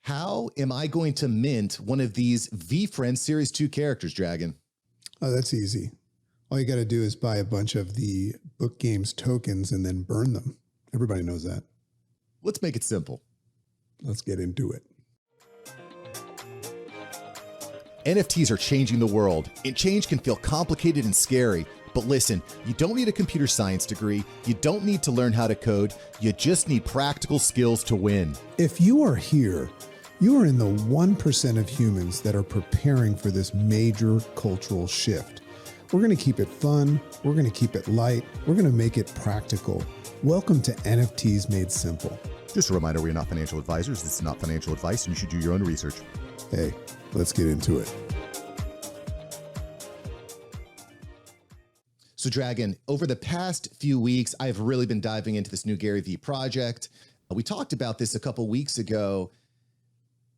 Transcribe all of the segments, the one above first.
How am I going to mint one of these Veefriends Series 2 characters, Dragon? Oh, that's easy. All you got to do is buy a bunch of the book games tokens and then burn them. Everybody knows that. Let's make it simple. Let's get into it. NFTs are changing the world, and change can feel complicated and scary. But listen, you don't need a computer science degree. You don't need to learn how to code. You just need practical skills to win. If you are here, you are in the 1% of humans that are preparing for this major cultural shift. We're going to keep it fun. We're going to keep it light. We're going to make it practical. Welcome to NFTs Made Simple. Just a reminder, we are not financial advisors. This is not financial advice, and you should do your own research. Hey, let's get into it. So Dragon, over the past few weeks, I've really been diving into this new Gary Vee project. We talked about this a couple weeks ago.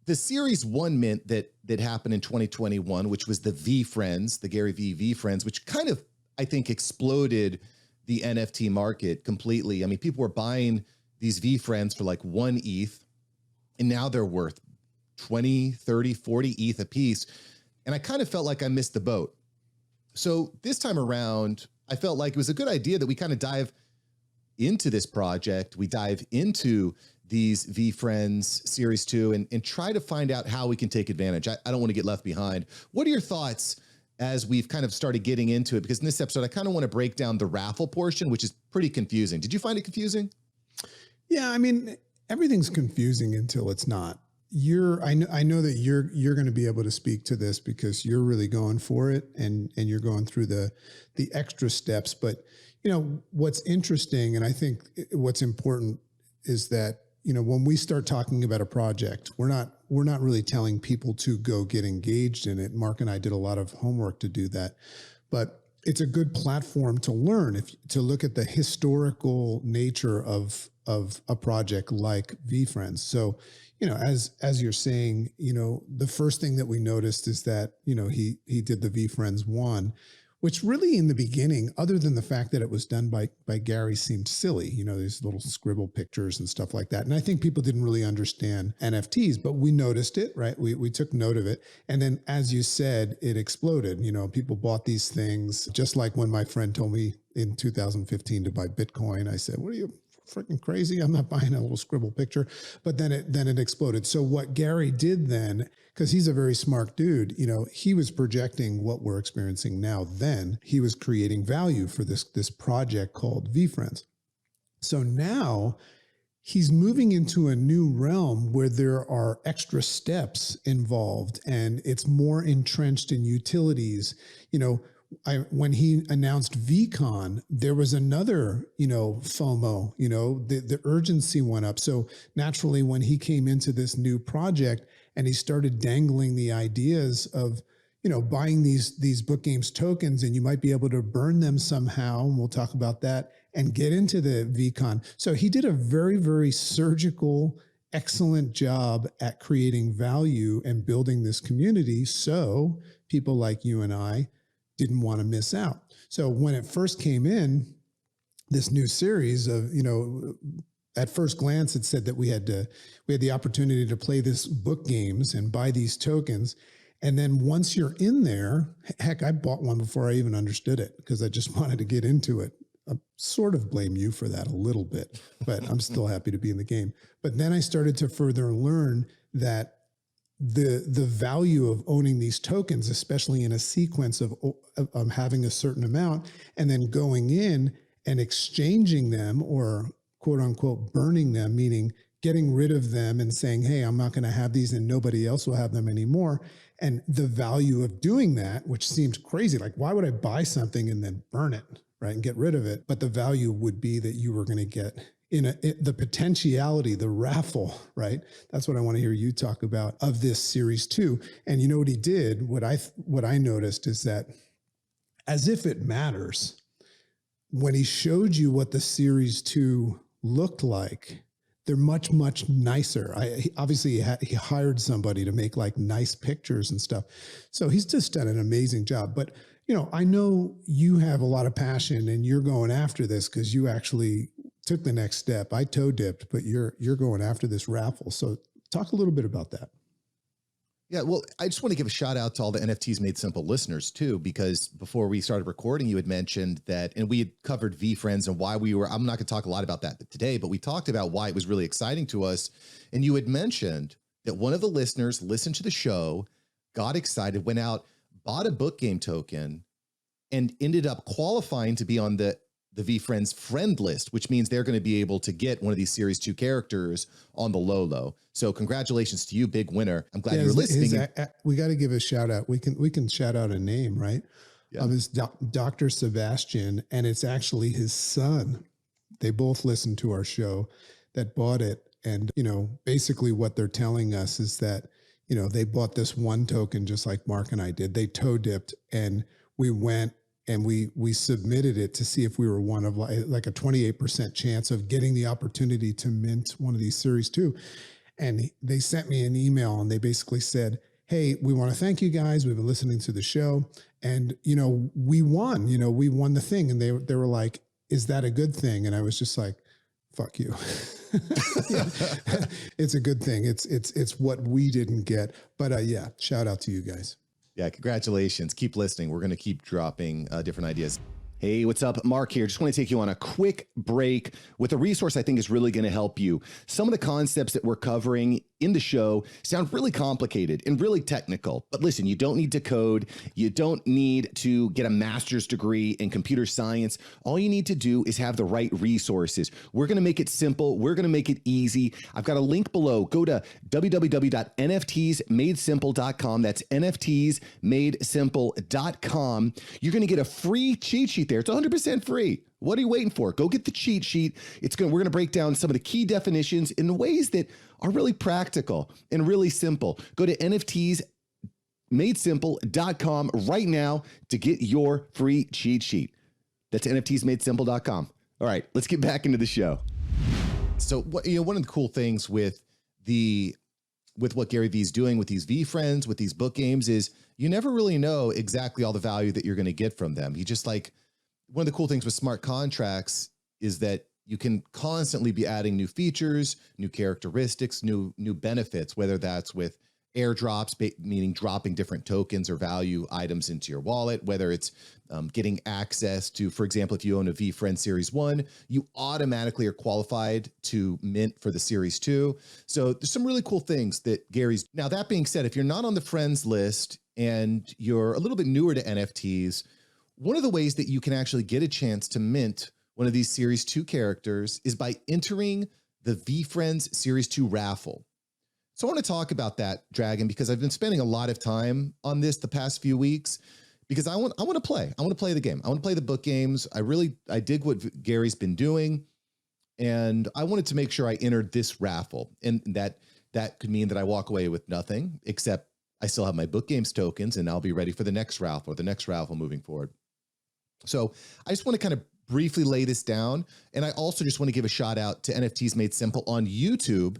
The Series 1 mint that happened in 2021, which was the Veefriends, the Gary Vee Veefriends, which kind of, I think, exploded the NFT market completely. I mean, people were buying these Veefriends for like 1 ETH, and now they're worth 20, 30, 40 ETH a piece. And I kind of felt like I missed the boat. So this time around, I felt like it was a good idea that we kind of dive into this project. We dive into these Veefriends Series 2 and try to find out how we can take advantage. I don't want to get left behind. What are your thoughts as we've kind of started getting into it? Because in this episode, I kind of want to break down the raffle portion, which is pretty confusing. Did you find it confusing? Yeah, I mean, everything's confusing until it's not. I know that you're going to be able to speak to this because you're really going for it and you're going through the extra steps. But you know what's interesting, and I think what's important is that when we start talking about a project, we're not really telling people to go get engaged in it. Mark and I did a lot of homework to do that, but it's a good platform to learn to look at the historical nature of a project like Veefriends. So, as you're saying, the first thing that we noticed is that, he did the Veefriends 1, which really in the beginning, other than the fact that it was done by Gary, seemed silly, these little scribble pictures and stuff like that. And I think people didn't really understand NFTs, but we noticed it, right? We took note of it. And then, as you said, it exploded. People bought these things, just like when my friend told me in 2015 to buy Bitcoin. I said, what are you freaking crazy? I'm not buying a little scribble picture. But then it exploded. So what Gary did then, because he's a very smart dude, he was projecting what we're experiencing now. Then he was creating value for this project called Veefriends. So now he's moving into a new realm where there are extra steps involved and it's more entrenched in utilities. When he announced VCon, there was another, FOMO, the urgency went up. So naturally, when he came into this new project and he started dangling the ideas of, buying these book games tokens and you might be able to burn them somehow, and we'll talk about that, and get into the VCon. So he did a very, very surgical, excellent job at creating value and building this community. So people like you and I didn't want to miss out. So when it first came in, this new series of, at first glance, it said that we had the opportunity to play this book games and buy these tokens. And then once you're in there, heck, I bought one before I even understood it because I just wanted to get into it. I sort of blame you for that a little bit, but I'm still happy to be in the game. But then I started to further learn that the value of owning these tokens, especially in a sequence of having a certain amount and then going in and exchanging them or quote unquote burning them, meaning getting rid of them and saying, hey, I'm not going to have these and nobody else will have them anymore. And the value of doing that, which seems crazy, like why would I buy something and then burn it, right, and get rid of it? But the value would be that you were going to get the potentiality, the raffle, right? That's what I want to hear you talk about of this Series 2. And you know what he did? What I noticed is that, as if it matters, when he showed you what the Series 2 looked like, they're much, much nicer. Obviously he hired somebody to make like nice pictures and stuff. So he's just done an amazing job. But I know you have a lot of passion and you're going after this because you actually took the next step. I toe dipped, but you're going after this raffle. So Talk a little bit about that. Yeah, well, I just want to give a shout out to all the NFTs Made Simple listeners too, because before we started recording, you had mentioned that, and we had covered Veefriends and why we were, I'm not going to talk a lot about that today, but we talked about why it was really exciting to us. And you had mentioned that one of the listeners listened to the show, got excited, went out, bought a book game token, and ended up qualifying to be on the Veefriends friend list, which means they're going to be able to get one of these series 2 characters on the low. So congratulations to you, big winner. I'm glad you're listening. We got to give a shout out. We can shout out a name, right? Yeah. It's Dr. Sebastian, and it's actually his son. They both listened to our show that bought it. And, basically what they're telling us is that, they bought this one token just like Mark and I did. They toe dipped, and we went and we submitted it to see if we were one of like a 28% chance of getting the opportunity to mint one of these series 2. And they sent me an email and they basically said, hey, we want to thank you guys. We've been listening to the show, and, we won, we won the thing. And they were like, is that a good thing? And I was just like, fuck you. Yeah, it's a good thing. It's what we didn't get. But yeah, shout out to you guys. Yeah, congratulations. Keep listening. We're going to keep dropping different ideas. Hey, what's up? Mark here. Just want to take you on a quick break with a resource I think is really going to help you. Some of the concepts that we're covering in the show sound really complicated and really technical. But listen, you don't need to code. You don't need to get a master's degree in computer science. All you need to do is have the right resources. We're going to make it simple. We're going to make it easy. I've got a link below. Go to www.nftsmadesimple.com. That's nftsmadesimple.com. You're going to get a free cheat sheet there. It's 100% free. What are you waiting for? Go get the cheat sheet. We're going to break down some of the key definitions in ways that are really practical and really simple. Go to nftsmadesimple.com right now to get your free cheat sheet. That's nftsmadesimple.com. All right, let's get back into the show. So, one of the cool things with what Gary Vee is doing with these Veefriends, with these book games, is you never really know exactly all the value that you're going to get from them. He just one of the cool things with smart contracts is that you can constantly be adding new features, new characteristics, new benefits, whether that's with airdrops, meaning dropping different tokens or value items into your wallet, whether it's getting access to, for example, if you own a Veefriends Series 1, you automatically are qualified to mint for the Series 2. So there's some really cool things that Gary's. Now, that being said, if you're not on the friends list and you're a little bit newer to NFTs, one of the ways that you can actually get a chance to mint one of these Series 2 characters is by entering the Veefriends Series 2 raffle. So I want to talk about that, Dragon, because I've been spending a lot of time on this the past few weeks, because I want to play. I want to play the game. I want to play the book games. I dig what Gary's been doing, and I wanted to make sure I entered this raffle, and that could mean that I walk away with nothing, except I still have my book games tokens, and I'll be ready for the next raffle or the next raffle moving forward. So I just want to kind of briefly lay this down. And I also just want to give a shout out to NFTs Made Simple on YouTube,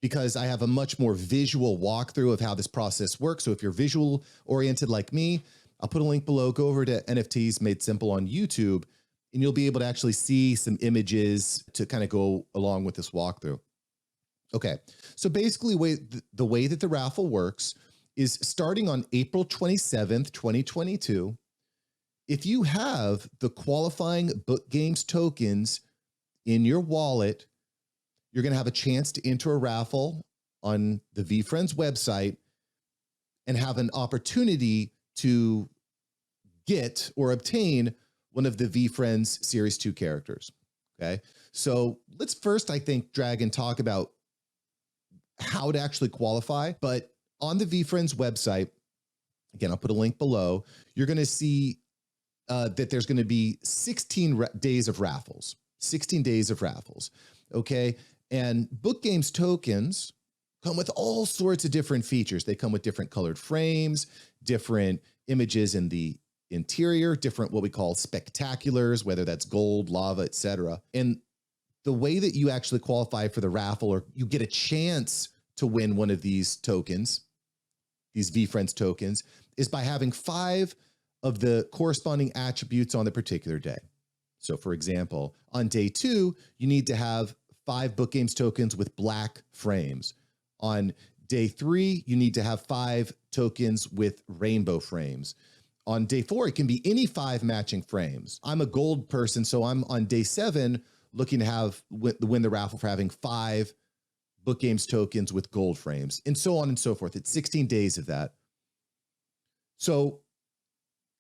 because I have a much more visual walkthrough of how this process works. So if you're visual oriented like me, I'll put a link below. Go over to NFTs Made Simple on YouTube, and you'll be able to actually see some images to kind of go along with this walkthrough. Okay, so basically the way that the raffle works is starting on April 27th, 2022, if you have the qualifying book games tokens in your wallet, you're going to have a chance to enter a raffle on the Veefriends website and have an opportunity to get or obtain one of the Veefriends Series 2 characters. Okay, so let's first, I think, Dragon, talk about how to actually qualify. But on the Veefriends website, again, I'll put a link below, you're going to see that there's going to be 16 days of raffles, 16 days of raffles. Okay. And book games tokens come with all sorts of different features. They come with different colored frames, different images in the interior, different what we call spectaculars, whether that's gold, lava, etc. And the way that you actually qualify for the raffle, or you get a chance to win one of these tokens, these Veefriends tokens, is by having 5 of the corresponding attributes on the particular day. So for example, on day 2, you need to have 5 book games tokens with black frames. On day 3, you need to have 5 tokens with rainbow frames. On day 4, it can be any 5 matching frames. I'm a gold person, so I'm on day 7 looking to win the raffle for having 5 Book Games tokens with gold frames, and so on and so forth. It's 16 days of that. So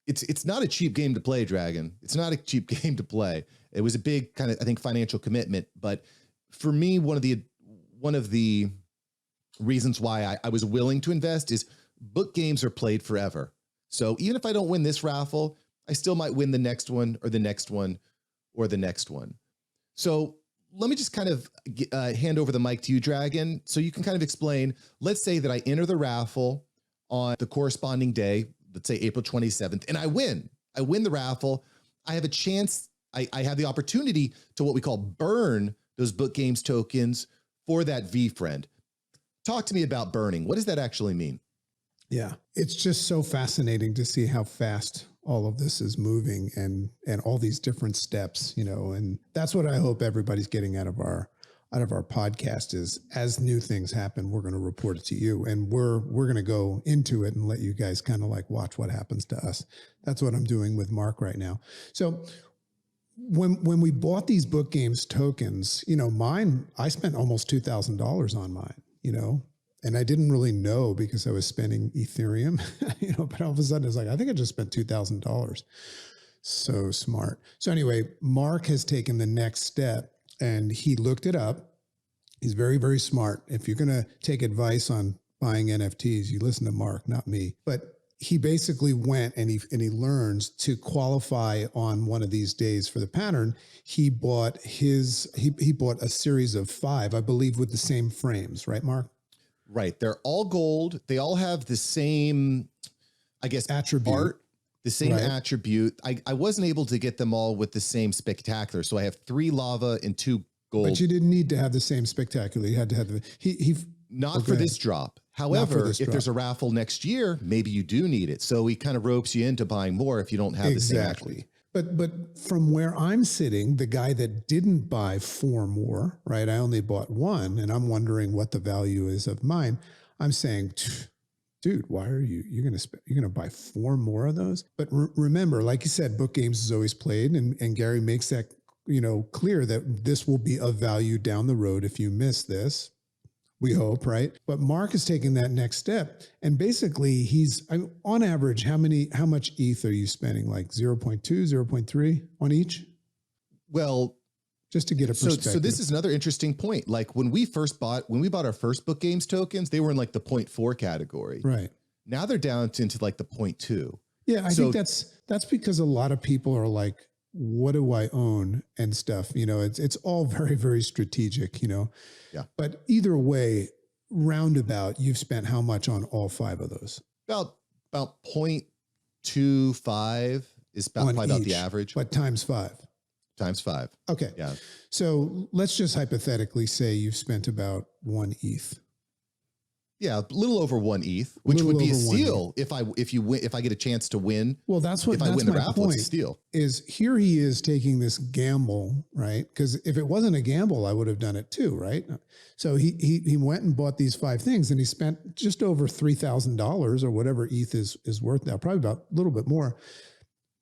it's not a cheap game to play, Dragon. It's not a cheap game to play. It was a big kind of, I think, financial commitment. But for me, one of the reasons why I was willing to invest is book games are played forever. So even if I don't win this raffle, I still might win the next one or the next one or the next one. So let me just kind of hand over the mic to you, Dragon, so you can kind of explain. Let's say that I enter the raffle on the corresponding day, let's say April 27th, and I win. I win the raffle. I have a chance. I have the opportunity to what we call burn those Book Games tokens for that VFriend. Talk to me about burning. What does that actually mean? Yeah, it's just so fascinating to see how fast all of this is moving and all these different steps, and that's what I hope everybody's getting out of our podcast is, as new things happen, we're going to report it to you, and we're going to go into it and let you guys kind of like watch what happens to us. That's what I'm doing with Mark right now. So when we bought these Book Games tokens, mine, I spent almost $2,000 on mine, and I didn't really know because I was spending Ethereum, but all of a sudden it's like, I think I just spent $2,000. So smart. So anyway, Mark has taken the next step and he looked it up. He's very, very smart. If you're going to take advice on buying NFTs, you listen to Mark, not me. But he basically went and he learns to qualify on one of these days for the pattern. He bought he bought a series of 5, I believe, with the same frames, right, Mark? Right. They're all gold. They all have the same, I guess, attribute. Art, the same right. attribute. I wasn't able to get them all with the same spectacular. So I have 3 lava and 2 gold. But you didn't need to have the same spectacular. You had to have not for this drop. However, if there's a raffle next year, maybe you do need it. So he kind of ropes you into buying more if you don't have the same attribute. But from where I'm sitting, the guy that didn't buy 4 more, right? I only bought 1, and I'm wondering what the value is of mine. I'm saying, dude, why are you're going to buy 4 more of those? But remember, like you said, Book Games is always played, and Gary makes that clear that this will be of value down the road if you miss this. We hope, right? But Mark is taking that next step. And basically on average, how much ETH are you spending? Like 0.2, 0.3 on each? Well, just to get a perspective. So this is another interesting point. Like when we bought our first Book Games tokens, they were in like the 0.4 category. Right. Now they're down into like the 0.2. Yeah. I think that's because a lot of people are like, what do I own and stuff? It's all very, very strategic, Yeah. But either way, roundabout, you've spent how much on all 5 of those? About 0.25 is probably about the average. But times 5. Times 5. Okay. Yeah. So let's just hypothetically say you've spent about 1 ETH. Yeah, a little over 1 ETH, which would be a steal if I get a chance to win. Well, that's I win the raffle, it's a steal. Is here he is taking this gamble, right? Because if it wasn't a gamble, I would have done it too, right? So he went and bought these 5 things, and he spent just over $3,000 or whatever ETH is worth now, probably about a little bit more.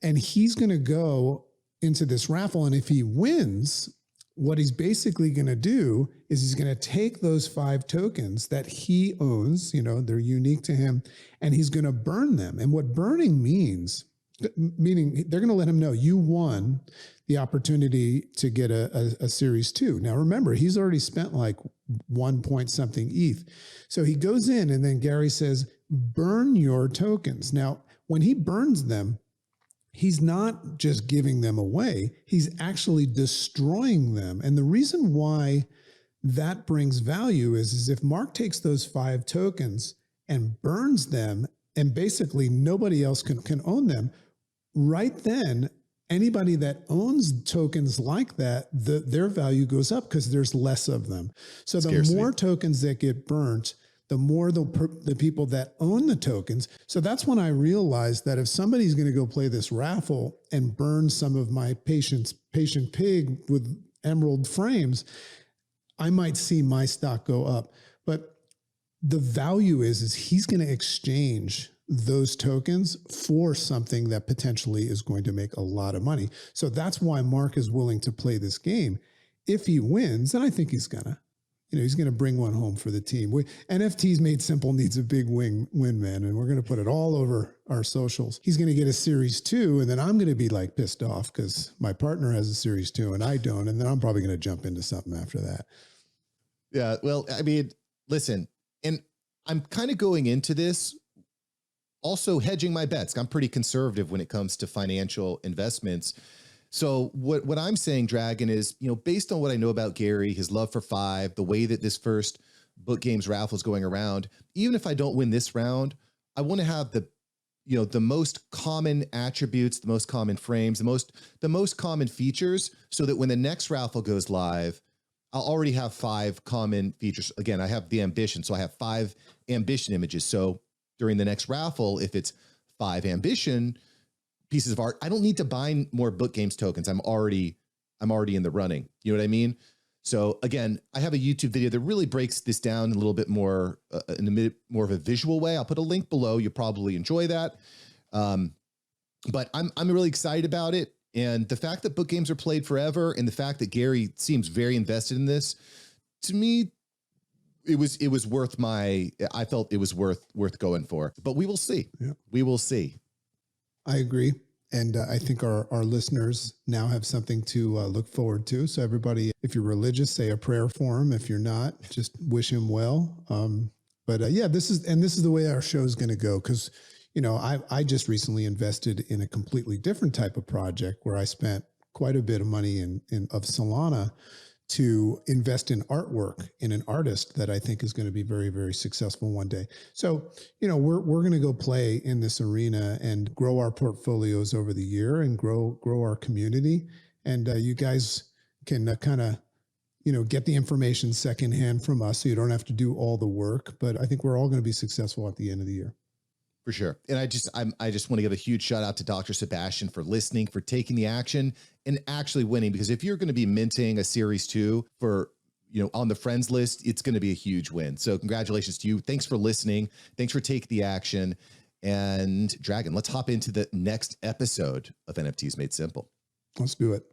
And he's going to go into this raffle, and if he wins, what he's basically going to do is he's going to take those 5 tokens that he owns, they're unique to him, and he's going to burn them. And what burning means, meaning they're going to let him know you won the opportunity to get a series 2. Now, remember, he's already spent like 1 point something ETH. So he goes in, and then Gary says, burn your tokens. Now, when he burns them, he's not just giving them away, he's actually destroying them. And the reason why that brings value is if Mark takes those 5 tokens and burns them, and basically nobody else can own them, right then, anybody that owns tokens like that, their value goes up because there's less of them. So the more tokens that get burnt, the more the people that own the tokens. So that's when I realized that if somebody's going to go play this raffle and burn some of my patient pig with emerald frames, I might see my stock go up. But the value is he's going to exchange those tokens for something that potentially is going to make a lot of money. So that's why Mark is willing to play this game. If he wins, and I think he's gonna, he's going to bring one home for the team. NFTs Made Simple needs a big win, man, and we're going to put it all over our socials. He's going to get a Series 2, and then I'm going to be like pissed off because my partner has a Series 2 and I don't, and then I'm probably going to jump into something after that. Yeah, well, I mean, listen, and I'm kind of going into this also hedging my bets. I'm pretty conservative when it comes to financial investments. So what I'm saying, Dragon, is, based on what I know about Gary, his love for five, the way that this first book games raffle is going around, even if I don't win this round, I want to have the most common attributes, the most common frames, the most common features, so that when the next raffle goes live, I'll already have 5 common features. Again, I have the ambition, so I have 5 ambition images. So during the next raffle, if it's 5 ambition pieces of art, I don't need to buy more book games tokens. I'm already in the running. You know what I mean? So again, I have a YouTube video that really breaks this down a little bit more in a bit more of a visual way. I'll put a link below. You'll probably enjoy that. But I'm really excited about it. And the fact that book games are played forever, and the fact that Gary seems very invested in this, to me, it was worth I felt it was worth going for. But we will see. Yeah. We will see. I agree. And I think our listeners now have something to look forward to. So everybody, if you're religious, say a prayer for him. If you're not, just wish him well. But this is the way our show is going to go. Because, I just recently invested in a completely different type of project where I spent quite a bit of money of Solana to invest in artwork in an artist that I think is going to be very, very successful one day. So, we're going to go play in this arena and grow our portfolios over the year and grow our community. And you guys can kind of, get the information secondhand from us, so you don't have to do all the work. But I think we're all going to be successful at the end of the year. For sure. And I just want to give a huge shout out to Dr. Sebastian for listening, for taking the action and actually winning, because if you're going to be minting a Series 2 for, on the friends list, it's going to be a huge win. So congratulations to you. Thanks for listening. Thanks for taking the action. And Dragon, let's hop into the next episode of NFTs Made Simple. Let's do it.